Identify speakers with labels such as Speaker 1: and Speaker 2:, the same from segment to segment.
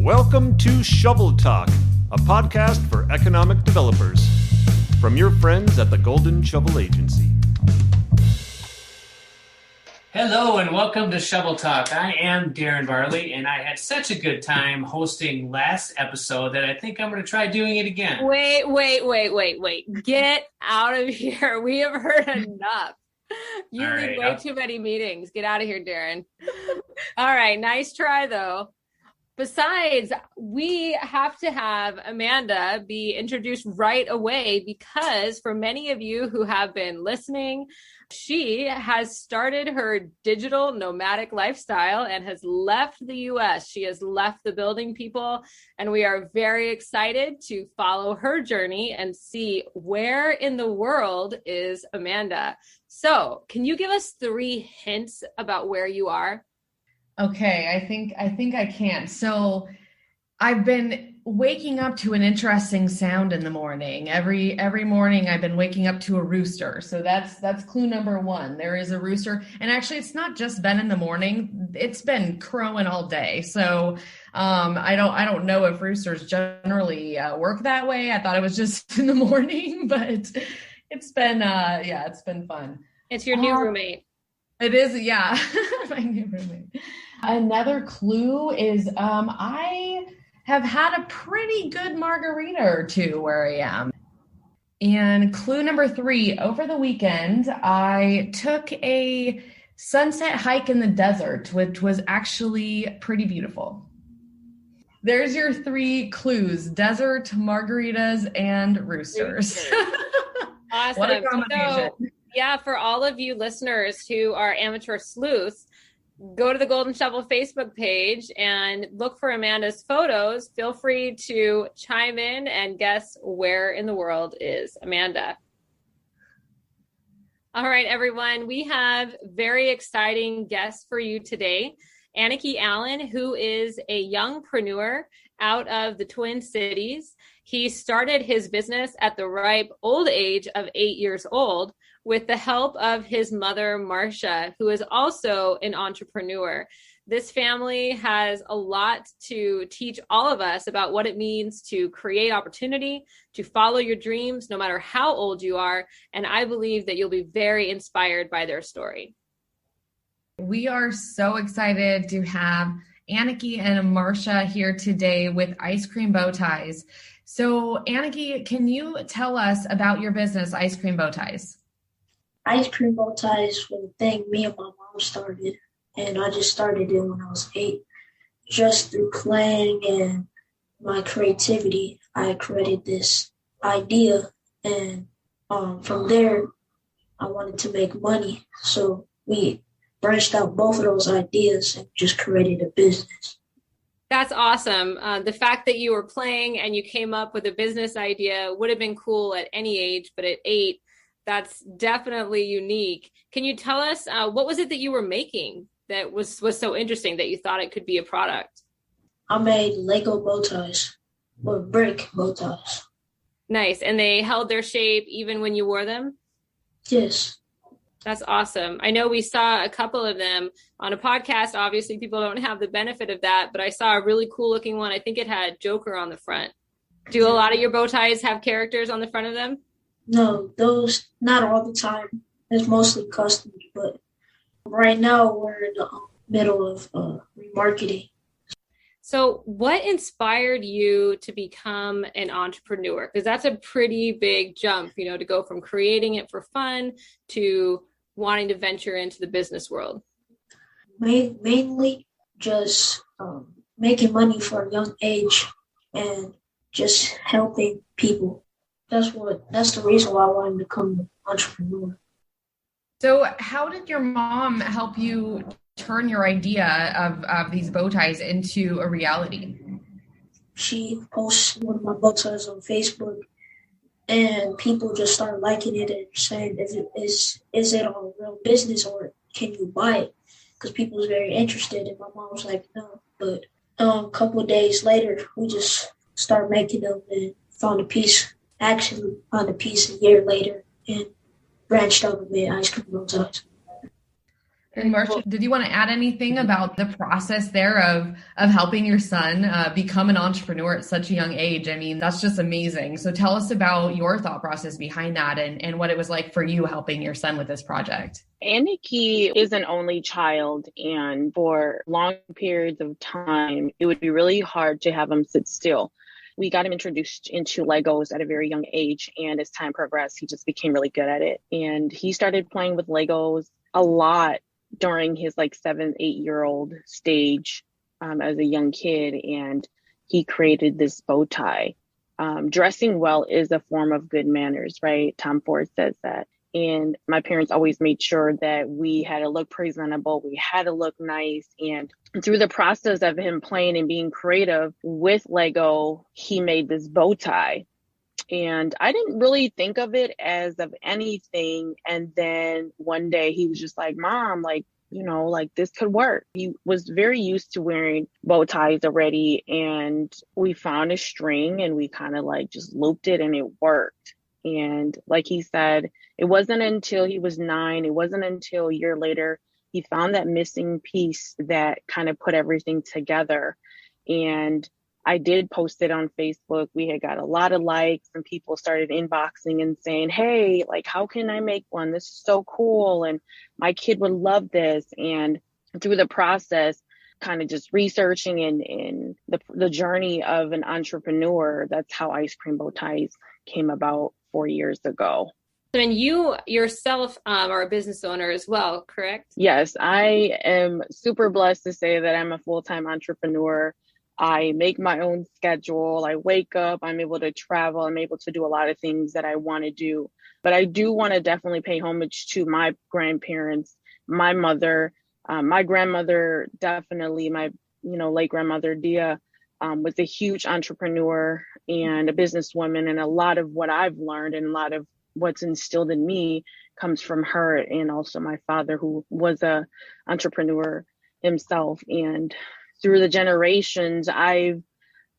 Speaker 1: Welcome to Shovel Talk, a podcast for economic developers. From your friends at the Golden Shovel Agency.
Speaker 2: Hello and welcome to Shovel Talk. I am Darren Barley, and I had such a good time hosting last episode that I think I'm going to try doing it again.
Speaker 3: Wait. Get out of here. We have heard enough. You lead way too many meetings. Get out of here, Darren. All right. Nice try, though. Besides, we have to have Amanda be introduced right away because for many of you who have been listening, she has started her digital nomadic lifestyle and has left the US. She has left the building people, and we are very excited to follow her journey and see where in the world is Amanda. So, can you give us 3 hints about where you are?
Speaker 4: Okay, I think I can. So I've been waking up to an interesting sound in the morning. Every morning I've been waking up to a rooster. So that's clue number 1. There is a rooster. And actually it's not just been in the morning. It's been crowing all day. So I don't know if roosters generally work that way. I thought it was just in the morning, but it's been it's been fun.
Speaker 3: It's your new roommate.
Speaker 4: It is, yeah. My new roommate. Another clue is I have had a pretty good margarita or two where I am. And clue number 3, over the weekend, I took a sunset hike in the desert, which was actually pretty beautiful. There's your 3 clues: desert, margaritas, and roosters.
Speaker 3: Awesome.
Speaker 4: What a combination.
Speaker 3: So, yeah, for all of you listeners who are amateur sleuths, go to the Golden Shovel Facebook page and look for Amanda's photos. Feel free to chime in and guess where in the world is Amanda. All right, everyone, we have very exciting guests for you today. Aniki Allen, who is a youngpreneur out of the Twin Cities. He started his business at the ripe old age of 8 years old with the help of his mother, Marsha, who is also an entrepreneur. This family has a lot to teach all of us about what it means to create opportunity, to follow your dreams, no matter how old you are. And I believe that you'll be very inspired by their story.
Speaker 4: We are so excited to have Aniki and Marsha here today with Ice Cream Bowties. So Aniki, can you tell us about your business, Ice Cream Bowties?
Speaker 5: Ice Cream Bowties was a thing me and my mom started, and I just started it when I was 8. Just through playing and my creativity, I created this idea, and from there, I wanted to make money. So we branched out both of those ideas and just created a business.
Speaker 3: That's awesome. The fact that you were playing and you came up with a business idea would have been cool at any age, but at 8, that's definitely unique. Can you tell us what was it that you were making that was so interesting that you thought it could be a product?
Speaker 5: I made Lego bow ties, or brick bow ties.
Speaker 3: Nice. And they held their shape even when you wore them?
Speaker 5: Yes.
Speaker 3: That's awesome. I know we saw a couple of them on a podcast. Obviously, people don't have the benefit of that, but I saw a really cool looking one. I think it had Joker on the front. Do a lot of your bow ties have characters on the front of them?
Speaker 5: No, those, not all the time. It's mostly custom, but right now we're in the middle of remarketing.
Speaker 3: So what inspired you to become an entrepreneur? Because that's a pretty big jump, to go from creating it for fun to wanting to venture into the business world.
Speaker 5: Mainly just making money for a young age and just helping people. That's the reason why I wanted to become an entrepreneur.
Speaker 4: So how did your mom help you turn your idea of these bow ties into a reality?
Speaker 5: She posts one of my bow ties on Facebook, and people just start liking it and saying, is it a real business or can you buy it? Because people was very interested, and my mom was like, no. But a couple of days later, we just started making them and found a piece a year later and branched out and made Ice Cream Bowties.
Speaker 4: And Marsha, did you want to add anything about the process there of helping your son become an entrepreneur at such a young age? I mean, that's just amazing. So tell us about your thought process behind that and what it was like for you helping your son with this project.
Speaker 6: Aniki is an only child, and for long periods of time, it would be really hard to have him sit still. We got him introduced into Legos at a very young age, and as time progressed, he just became really good at it. And he started playing with Legos a lot during his 7, 8-year-old stage as a young kid, and he created this bow tie. Dressing well is a form of good manners, right? Tom Ford says that. And my parents always made sure that we had to look presentable, we had to look nice. And through the process of him playing and being creative with Lego, he made this bow tie. And I didn't really think of it as of anything. And then one day he was just like, Mom, this could work. He was very used to wearing bow ties already. And we found a string and we kind of just looped it and it worked. And like he said, it wasn't until he was 9, it wasn't until a year later, he found that missing piece that kind of put everything together. And I did post it on Facebook. We had got a lot of likes and people started inboxing and saying, hey, how can I make one? This is so cool. And my kid would love this. And through the process, kind of just researching and the journey of an entrepreneur, that's how Ice Cream Bow Ties came about 4 years ago.
Speaker 3: And you yourself are a business owner as well, correct?
Speaker 6: Yes, I am super blessed to say that I'm a full-time entrepreneur. I make my own schedule. I wake up, I'm able to travel. I'm able to do a lot of things that I want to do. But I do want to definitely pay homage to my grandparents, my mother, my grandmother, definitely my, late grandmother, Dia, was a huge entrepreneur and a businesswoman. And a lot of what I've learned and a lot of what's instilled in me comes from her and also my father, who was a entrepreneur himself. And through the generations, I've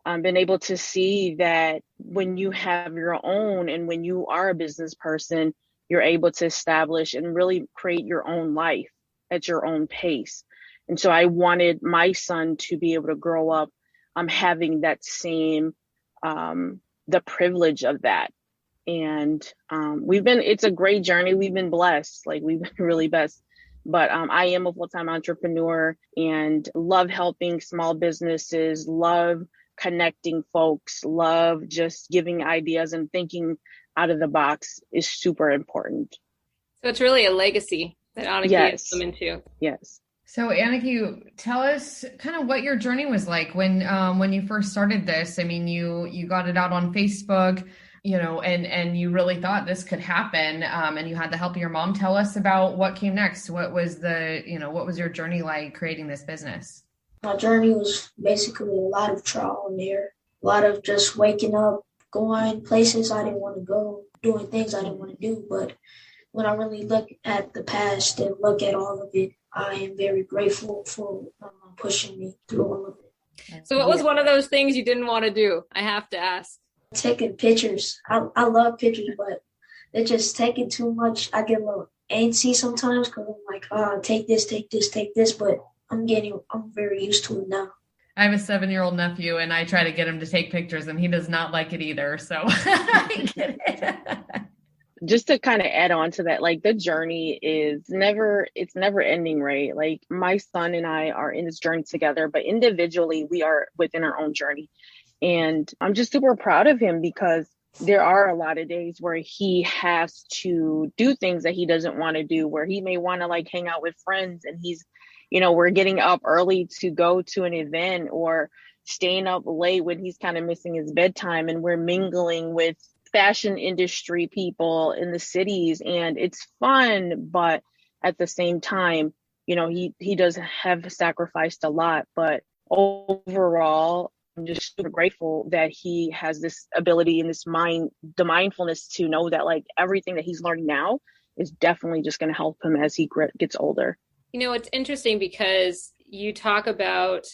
Speaker 6: been able to see that when you have your own and when you are a business person, you're able to establish and really create your own life at your own pace. And so I wanted my son to be able to grow up having that same, the privilege of that. And it's a great journey. We've been blessed, we've been really blessed. But I am a full-time entrepreneur and love helping small businesses, love connecting folks, love just giving ideas and thinking out of the box is super important.
Speaker 3: So it's really a legacy that Aniki has come into.
Speaker 6: Yes.
Speaker 4: So Aniki, tell us kind of what your journey was like when you first started this. I mean, you got it out on Facebook, and you really thought this could happen, and you had the help of your mom. Tell us about what came next. What was what was your journey like creating this business?
Speaker 5: My journey was basically a lot of trial and error, a lot of just waking up, going places I didn't want to go, doing things I didn't want to do. But when I really look at the past and look at all of it, I am very grateful for pushing me through all of it.
Speaker 3: So what was one of those things you didn't want to do? I have to ask.
Speaker 5: Taking pictures. I love pictures, but they're just taking too much. I get a little antsy sometimes because I'm like, take this. But I'm very used to it now.
Speaker 4: I have a 7-year-old nephew and I try to get him to take pictures and he does not like it either. So I get it.
Speaker 6: Just to kind of add on to that, the journey it's never ending, right? My son and I are in this journey together, but individually we are within our own journey. And I'm just super proud of him because there are a lot of days where he has to do things that he doesn't want to do, where he may want to hang out with friends and he's, we're getting up early to go to an event or staying up late when he's kind of missing his bedtime and we're mingling with fashion industry people in the cities and it's fun, but at the same time, he does have sacrificed a lot, but overall, I'm just super grateful that he has this ability and the mindfulness to know that everything that he's learning now is definitely just going to help him as he gets older.
Speaker 3: It's interesting because you talk about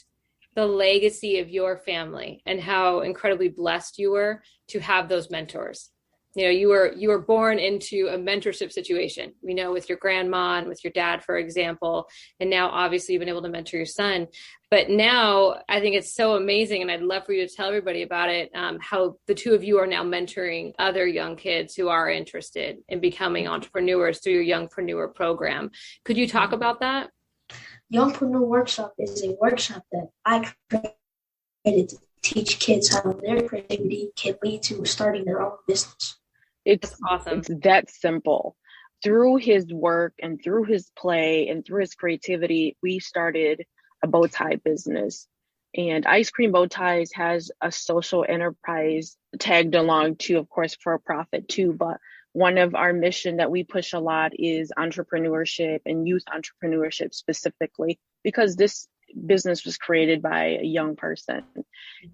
Speaker 3: the legacy of your family and how incredibly blessed you were to have those mentors. You were born into a mentorship situation, with your grandma and with your dad, for example, and now obviously you've been able to mentor your son. But now I think it's so amazing, and I'd love for you to tell everybody about it, how the two of you are now mentoring other young kids who are interested in becoming entrepreneurs through your Youngpreneur program. Could you talk about that?
Speaker 5: Youngpreneur Workshop is a workshop that I created to teach kids how their creativity can lead to starting their own business.
Speaker 6: It's
Speaker 3: awesome.
Speaker 6: It's that simple. Through his work and through his play and through his creativity, we started a bow tie business. And Ice Cream Bow Ties has a social enterprise tagged along to, of course, for a profit too. But one of our mission that we push a lot is entrepreneurship and youth entrepreneurship specifically, because this business was created by a young person.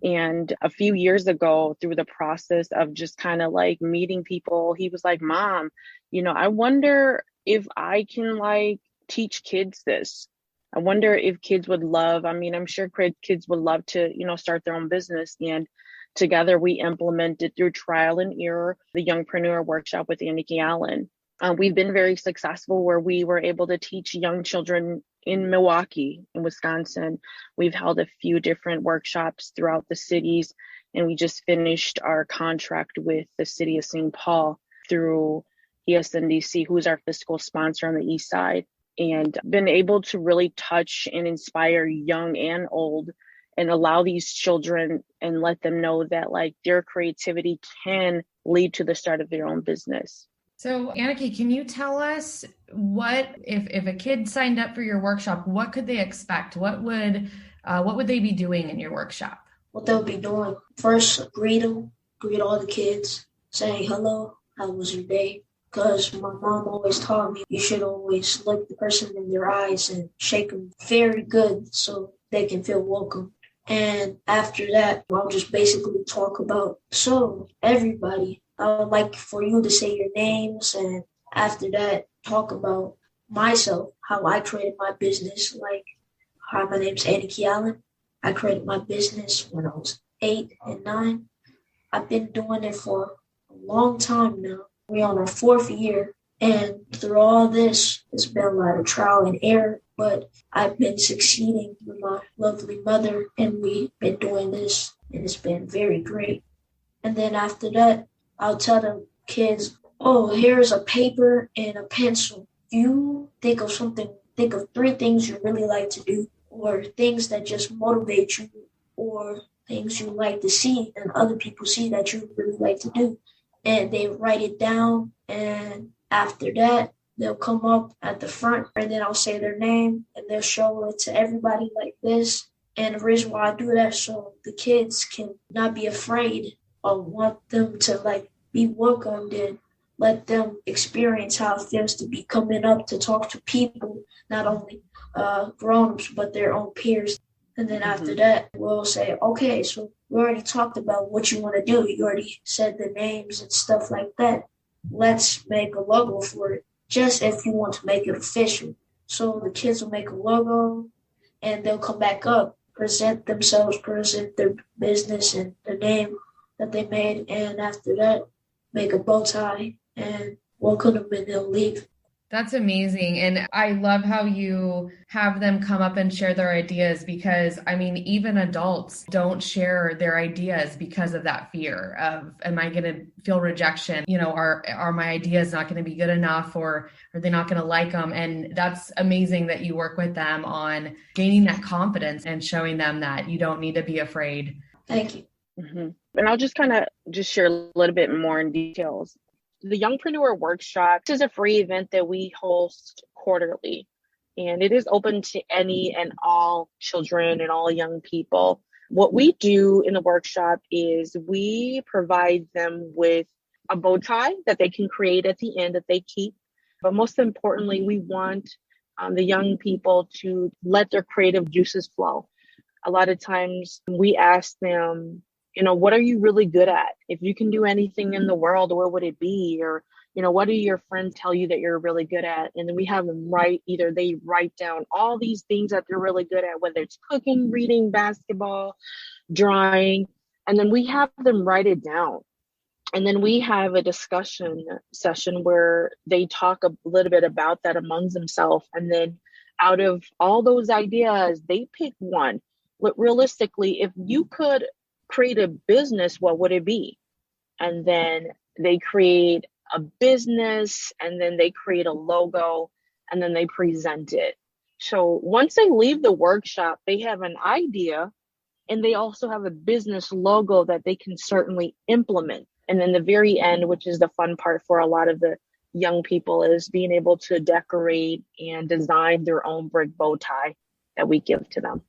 Speaker 6: And a few years ago, through the process of just kind of like meeting people, he was like, Mom, I wonder if I can teach kids this. I wonder if kids would love, I'm sure kids would love to, start their own business. And together we implemented through trial and error, the Youngpreneur Workshop with Aniki Allen. We've been very successful where we were able to teach young children in Milwaukee, in Wisconsin. We've held a few different workshops throughout the cities, and we just finished our contract with the city of St. Paul through ESNDC, who's our fiscal sponsor on the east side, and been able to really touch and inspire young and old and allow these children and let them know that their creativity can lead to the start of their own business.
Speaker 4: So Aniki, can you tell us what, if a kid signed up for your workshop, what could they expect? What would they be doing in your workshop?
Speaker 5: What they'll be doing, first, greet all the kids, saying, hello, how was your day? Because my mom always taught me you should always look the person in their eyes and shake them very good so they can feel welcome. And after that, I'll just basically talk about, so everybody, I would like for you to say your names, and after that, talk about myself, how I created my business. Hi, my name's Aniki Allen. I created my business when I was 8 and 9. I've been doing it for a long time now. We're on our 4th year, and through all this, it's been a lot of trial and error, but I've been succeeding with my lovely mother, and we've been doing this, and it's been very great. And then after that, I'll tell the kids, here's a paper and a pencil. You think of 3 things you really like to do, or things that just motivate you, or things you like to see and other people see that you really like to do. And they write it down, and after that, they'll come up at the front, and then I'll say their name, and they'll show it to everybody like this. And the reason why I do that, so the kids can not be afraid. I want them to be welcomed and let them experience how it feels to be coming up to talk to people, not only grown-ups, but their own peers. And then after that, we'll say, okay, so we already talked about what you want to do. You already said the names and stuff like that. Let's make a logo for it, just if you want to make it official. So the kids will make a logo, and they'll come back up, present themselves, present their business and the name that they made, and after that, make a bow tie and welcome them, and they'll leave.
Speaker 4: That's amazing. And I love how you have them come up and share their ideas, because even adults don't share their ideas because of that fear of, am I going to feel rejection? Are my ideas not going to be good enough, or are they not going to like them? And that's amazing that you work with them on gaining that confidence and showing them that you don't need to be afraid.
Speaker 5: Thank you.
Speaker 6: Mm-hmm. And I'll just share a little bit more in details. The Youngpreneur Workshop is a free event that we host quarterly, and it is open to any and all children and all young people. What we do in the workshop is we provide them with a bow tie that they can create at the end that they keep. But most importantly, we want the young people to let their creative juices flow. A lot of times we ask them, what are you really good at? If you can do anything in the world, what would it be? Or, what do your friends tell you that you're really good at? And then we have them they write down all these things that they're really good at, whether it's cooking, reading, basketball, drawing, and then we have them write it down. And then we have a discussion session where they talk a little bit about that amongst themselves. And then out of all those ideas, they pick one. But realistically, if you could create a business, what would it be? And then they create a business, and then they create a logo, and then they present it. So once they leave the workshop, they have an idea, and they also have a business logo that they can certainly implement. And then the very end, which is the fun part for a lot of the young people, is being able to decorate and design their own brick bow tie that we give to them.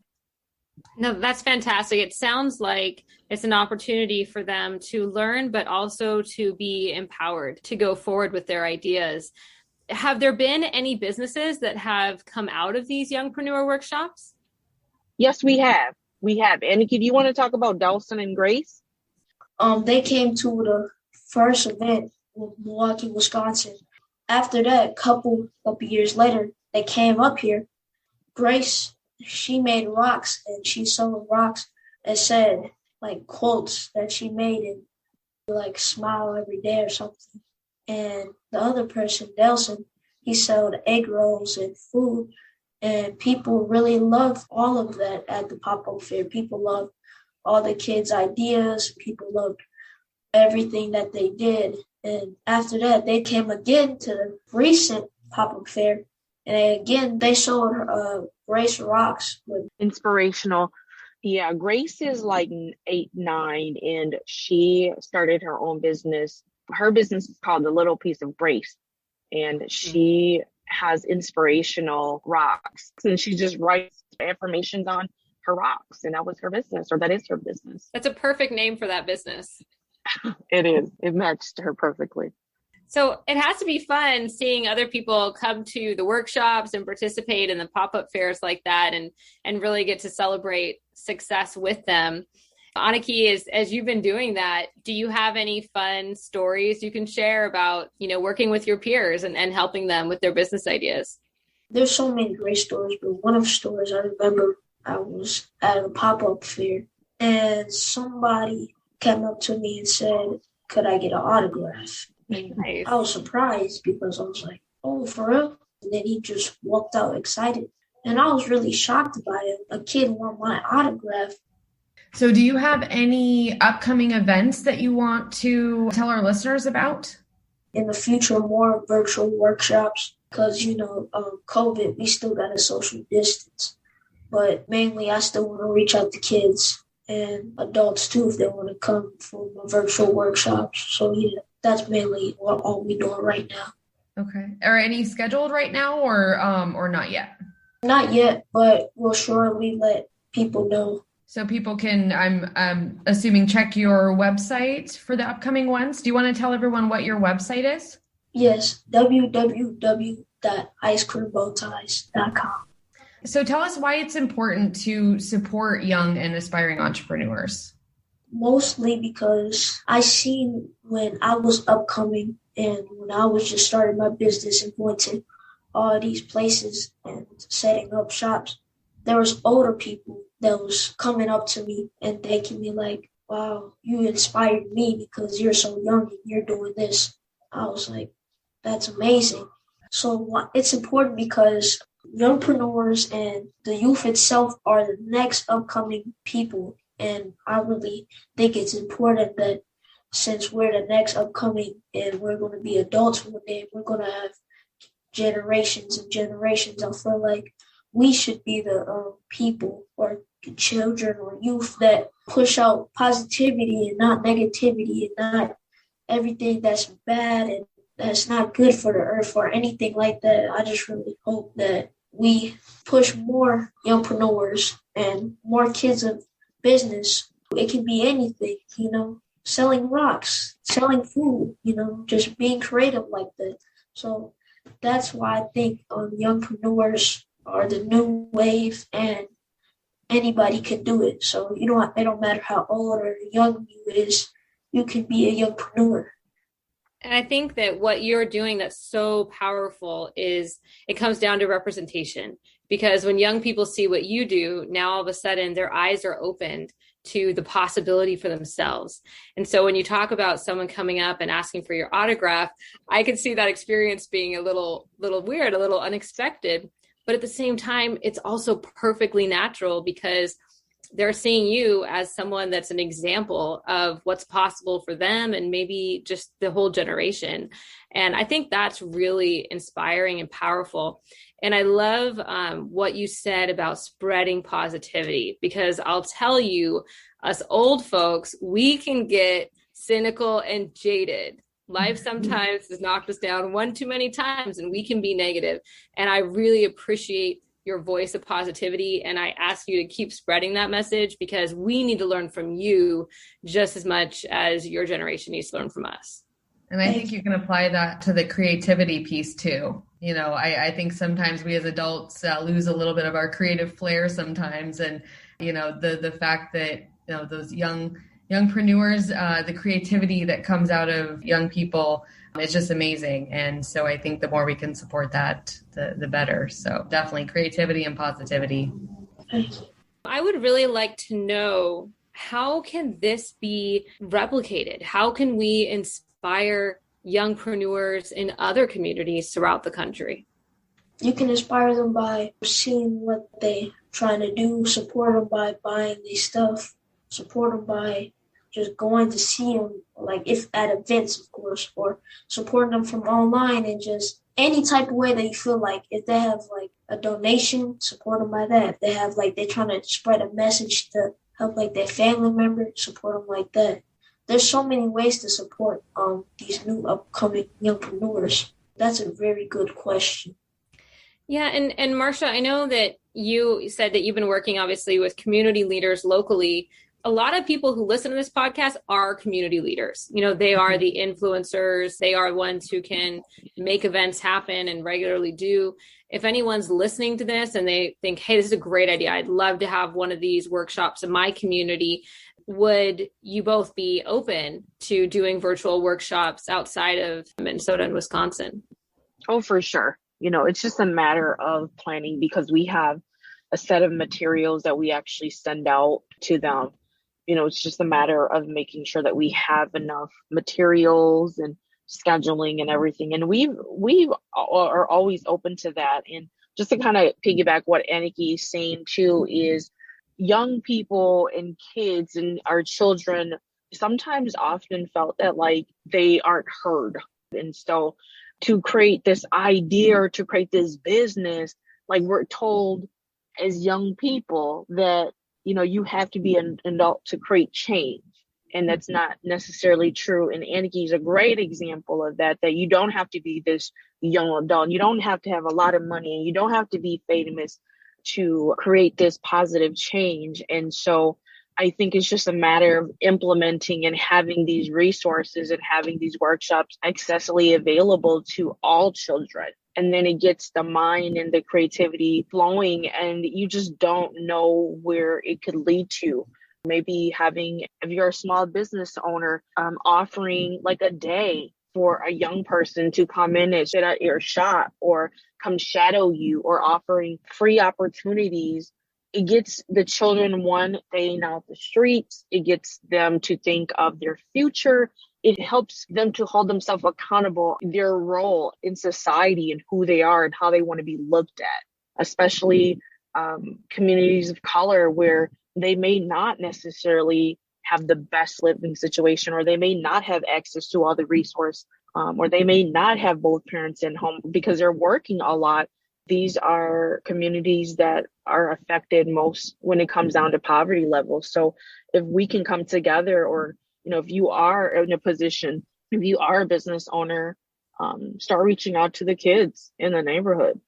Speaker 3: No, that's fantastic. It sounds like it's an opportunity for them to learn, but also to be empowered to go forward with their ideas. Have there been any businesses that have come out of these Youngpreneur workshops?
Speaker 6: Yes, we have. Aniki, do you want to talk about Dawson and Grace?
Speaker 5: They came to the first event in Milwaukee, Wisconsin. After that, a couple of years later, they came up here. Grace, she made rocks, and she sold rocks and said like quotes that she made, and like smile every day or something. And the other person, Nelson, he sold egg rolls and food, and people really loved all of that at the pop-up fair. People loved all the kids' ideas. People loved everything that they did. And after that, they came again to the recent pop-up fair. And again, they sold Grace rocks.
Speaker 6: Inspirational. Yeah, Grace is like 8, 9, and she started her own business. Her business is called The Little Piece of Grace. And she has inspirational rocks. And she just writes affirmations on her rocks, and that was her business, or that is her business.
Speaker 3: That's a perfect name for that business.
Speaker 6: It is. It matched her perfectly.
Speaker 3: So it has to be fun seeing other people come to the workshops and participate in the pop-up fairs like that, and really get to celebrate success with them. Aniki, as you've been doing that, do you have any fun stories you can share about, working with your peers and helping them with their business ideas?
Speaker 5: There's so many great stories, but one of the stories I remember, I was at a pop-up fair, and somebody came up to me and said, could I get an autograph?
Speaker 3: Nice.
Speaker 5: I was surprised because I was like, oh, for real? And then he just walked out excited. And I was really shocked by it. A kid want my autograph.
Speaker 4: So do you have any upcoming events that you want to tell our listeners about?
Speaker 5: In the future, more virtual workshops because, COVID, we still got a social distance. But mainly, I still want to reach out to kids and adults, too, if they want to come for virtual workshops. So, yeah, that's mainly what all we're doing right now.
Speaker 4: Okay. Are any scheduled right now or not yet?
Speaker 5: Not yet, but we'll surely let people know.
Speaker 4: So people can, I'm assuming, check your website for the upcoming ones. Do you want to tell everyone what your website is?
Speaker 5: Yes, www.icecreambowties.com.
Speaker 4: So tell us why it's important to support young and aspiring entrepreneurs.
Speaker 5: Mostly because I seen when I was upcoming and when I was just starting my business and going to all these places and setting up shops, there was older people that was coming up to me and thanking me like, wow, you inspired me because you're so young and you're doing this. I was like, that's amazing. So it's important because youngpreneurs and the youth itself are the next upcoming people. And I really think it's important that since we're the next upcoming and we're going to be adults one day, we're going to have generations and generations. I feel like we should be the people or children or youth that push out positivity and not negativity and not everything that's bad and that's not good for the earth or anything like that. I just really hope that we push more youngpreneurs and more kids of business. It can be anything, selling rocks, selling food, just being creative like that. So that's why I think youngpreneurs are the new wave and anybody can do it. So it don't matter how old or young you is, you can be a youngpreneur.
Speaker 3: And I think that what you're doing that's so powerful is it comes down to representation. because when young people see what you do, now all of a sudden their eyes are opened to the possibility for themselves. And so when you talk about someone coming up and asking for your autograph, I could see that experience being a little weird, a little unexpected. But at the same time, it's also perfectly natural because they're seeing you as someone that's an example of what's possible for them and maybe just the whole generation. And I think that's really inspiring and powerful. And I love what you said about spreading positivity, because I'll tell you, us old folks, we can get cynical and jaded. Life sometimes has knocked us down one too many times and we can be negative. And I really appreciate your voice of positivity. And I ask you to keep spreading that message, because we need to learn from you just as much as your generation needs to learn from us.
Speaker 4: And I think you can apply that to the creativity piece too. You know, I think sometimes we as adults lose a little bit of our creative flair sometimes. And, you know, the fact that, you know, those youngpreneurs, the creativity that comes out of young people is just amazing. And so I think the more we can support that, the better. So definitely creativity and positivity.
Speaker 3: I would really like to know, how can this be replicated? How can we inspire youngpreneurs in other communities throughout the country?
Speaker 5: You can inspire them by seeing what they're trying to do, support them by buying their stuff, support them by just going to see them, like if at events, of course, or supporting them from online, and just any type of way that you feel like. If they have like a donation, support them by that. If they have like, they're trying to spread a message to help like their family member, support them like that. There's so many ways to support these new upcoming youngpreneurs. That's a very good question.
Speaker 3: Yeah. And Marsha, I know that you said that you've been working obviously with community leaders locally. A lot of people who listen to this podcast are community leaders. You know, they are the influencers. They are ones who can make events happen and regularly do. If anyone's listening to this and they think, hey, this is a great idea, I'd love to have one of these workshops in my community, would you both be open to doing virtual workshops outside of Minnesota and Wisconsin?
Speaker 6: Oh, for sure. You know, it's just a matter of planning, because we have a set of materials that we actually send out to them. You know, it's just a matter of making sure that we have enough materials and scheduling and everything. And we are always open to that. And just to kind of piggyback what Aniki is saying too, is young people and kids and our children sometimes often felt that like they aren't heard. And so to create this idea or to create this business, like we're told as young people that, you know, you have to be an adult to create change. And that's not necessarily true. And Aniki is a great example of that you don't have to be this young adult. You don't have to have a lot of money, and you don't have to be famous to create this positive change. And so I think it's just a matter of implementing and having these resources and having these workshops accessibly available to all children. And then it gets the mind and the creativity flowing, and you just don't know where it could lead to. Maybe if you're a small business owner, offering like a day for a young person to come in and sit at your shop or come shadow you, or offering free opportunities. It gets the children, one, staying out the streets. It gets them to think of their future. It helps them to hold themselves accountable, their role in society and who they are and how they want to be looked at, especially communities of color where they may not necessarily have the best living situation, or they may not have access to all the resource, or they may not have both parents in home because they're working a lot. These are communities that are affected most when it comes down to poverty levels. So if we can come together, or, you know, if you are in a position, if you are a business owner, start reaching out to the kids in the neighborhood.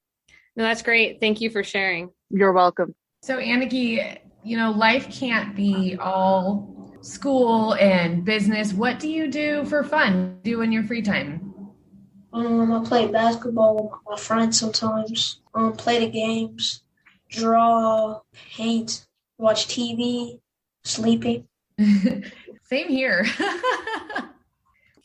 Speaker 3: No, that's great. Thank you for sharing.
Speaker 6: You're welcome.
Speaker 4: So Aniki, you know, life can't be all school and business. What do you do for fun? Do in your free time?
Speaker 5: I play basketball with my friends sometimes. Play the games, draw, paint, watch TV, sleeping.
Speaker 4: Same here.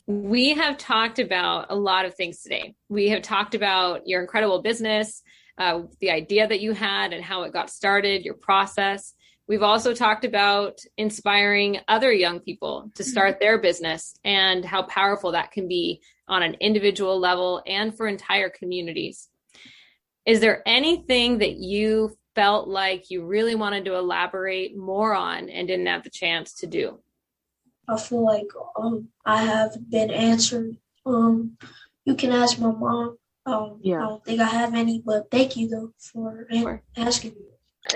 Speaker 3: We have talked about a lot of things today. We have talked about your incredible business, the idea that you had and how it got started, your process. We've also talked about inspiring other young people to start their business and how powerful that can be on an individual level and for entire communities. Is there anything that you felt like you really wanted to elaborate more on and didn't have the chance to do?
Speaker 5: I feel like I have been answered. You can ask my mom. I don't think I have any, but thank you though for asking me.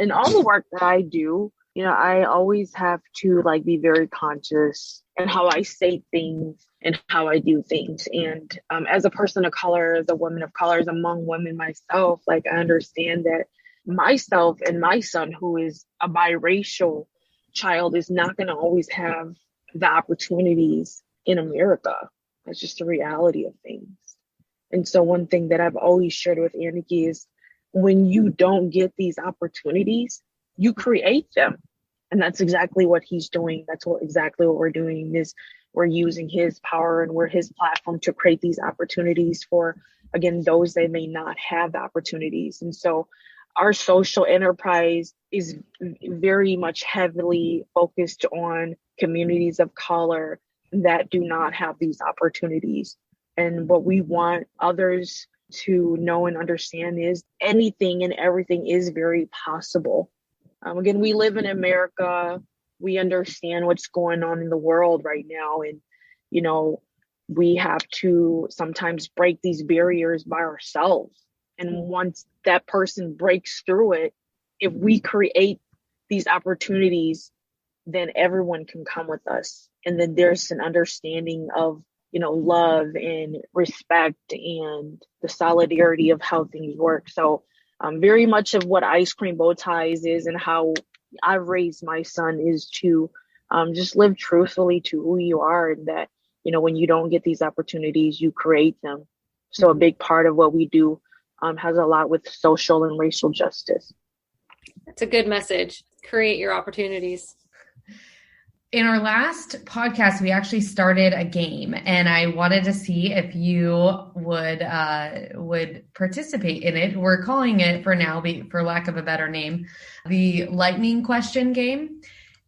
Speaker 6: In all the work that I do, I always have to be very conscious in how I say things and how I do things. And as a person of color, as a woman of color, as among women myself, I understand that myself and my son, who is a biracial child, is not going to always have the opportunities in America. That's just the reality of things. And so one thing that I've always shared with Aniki is when you don't get these opportunities, you create them. And that's exactly what he's doing. That's exactly what we're doing is we're using his power and we're his platform to create these opportunities for, again, those that may not have the opportunities. And so our social enterprise is very much heavily focused on communities of color that do not have these opportunities. And what we want others to know and understand is anything and everything is very possible. Again, we live in America. We understand what's going on in the world right now. And, we have to sometimes break these barriers by ourselves. And once that person breaks through it, if we create these opportunities, then everyone can come with us. And then there's an understanding of, love and respect and the solidarity of how things work. So very much of what Ice Cream Bowties is and how I've raised my son is to just live truthfully to who you are, and that, when you don't get these opportunities, you create them. So a big part of what we do has a lot with social and racial justice.
Speaker 3: That's a good message. Create your opportunities.
Speaker 4: In our last podcast, we actually started a game, and I wanted to see if you would participate in it. We're calling it, for now, for lack of a better name, the lightning question game.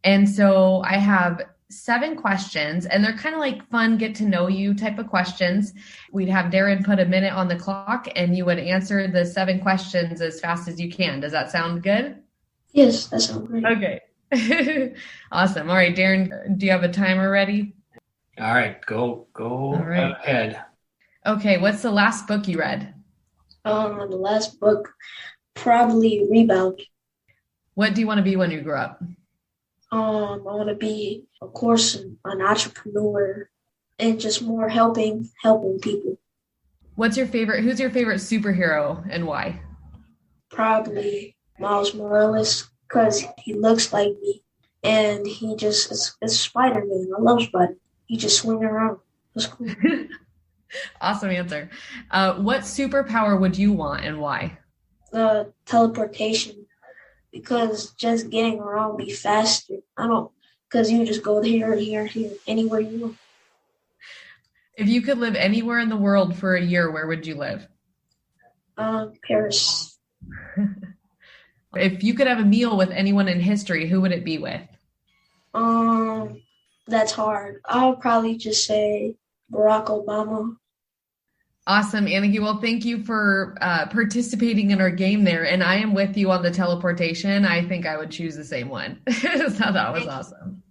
Speaker 4: And so I have 7 questions, and they're kind of like fun, get to know you type of questions. We'd have Darren put a minute on the clock, and you would answer the 7 questions as fast as you can. Does that sound good?
Speaker 5: Yes, that sounds great.
Speaker 4: Okay. Awesome. All right, Darren, do you have a timer ready?
Speaker 2: All right, go right ahead.
Speaker 4: Okay, what's the last book you read?
Speaker 5: The last book, probably Rebound.
Speaker 4: What do you want to be when you grow up?
Speaker 5: I want to be, of course, an entrepreneur and just more helping people.
Speaker 4: Who's your favorite superhero and why?
Speaker 5: Probably Miles Morales, because he looks like me, and he just is Spider-Man. I love Spider-Man. He just swing around. That's cool.
Speaker 4: Awesome answer. What superpower would you want and why?
Speaker 5: Teleportation, because just getting around be faster. Because you just go here, anywhere you want.
Speaker 4: If you could live anywhere in the world for a year, where would you live?
Speaker 5: Paris.
Speaker 4: If you could have a meal with anyone in history, who would it be with?
Speaker 5: That's hard. I'll probably just say Barack Obama.
Speaker 4: Awesome, Aniki. Well, thank you for participating in our game there. And I am with you on the teleportation. I think I would choose the same one. So that was awesome.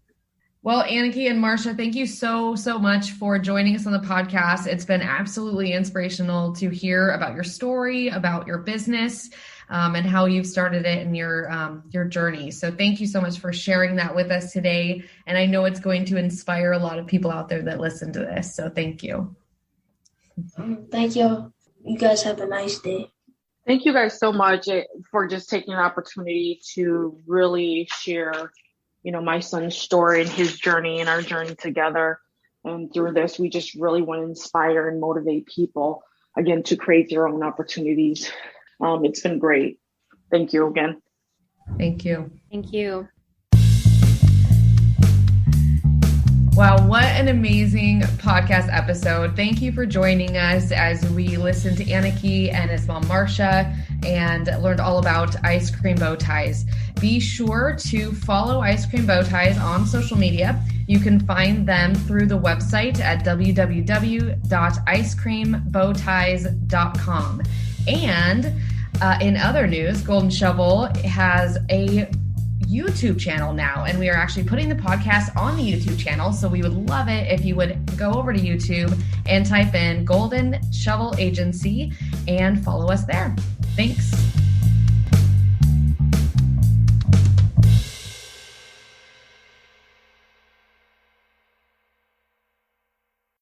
Speaker 4: Well, Aniki and Marsha, thank you so much for joining us on the podcast. It's been absolutely inspirational to hear about your story, about your business, and how you've started it and your journey. So thank you so much for sharing that with us today. And I know it's going to inspire a lot of people out there that listen to this. So thank you.
Speaker 5: Thank you. You guys have a nice day.
Speaker 6: Thank you guys so much for just taking an opportunity to really share, my son's story and his journey and our journey together. And through this, we just really want to inspire and motivate people, again, to create their own opportunities. It's been great. Thank you again.
Speaker 4: Thank you.
Speaker 3: Thank you.
Speaker 4: Wow, what an amazing podcast episode. Thank you for joining us as we listen to Aniki and his mom, Marsha, and learned all about ice cream bow ties. Be sure to follow Ice Cream Bow Ties on social media. You can find them through the website at www.icecreambowties.com. And in other news, Golden Shovel has a YouTube channel now, and we are actually putting the podcast on the YouTube channel. So we would love it if you would go over to YouTube and type in Golden Shovel Agency and follow us there. Thanks.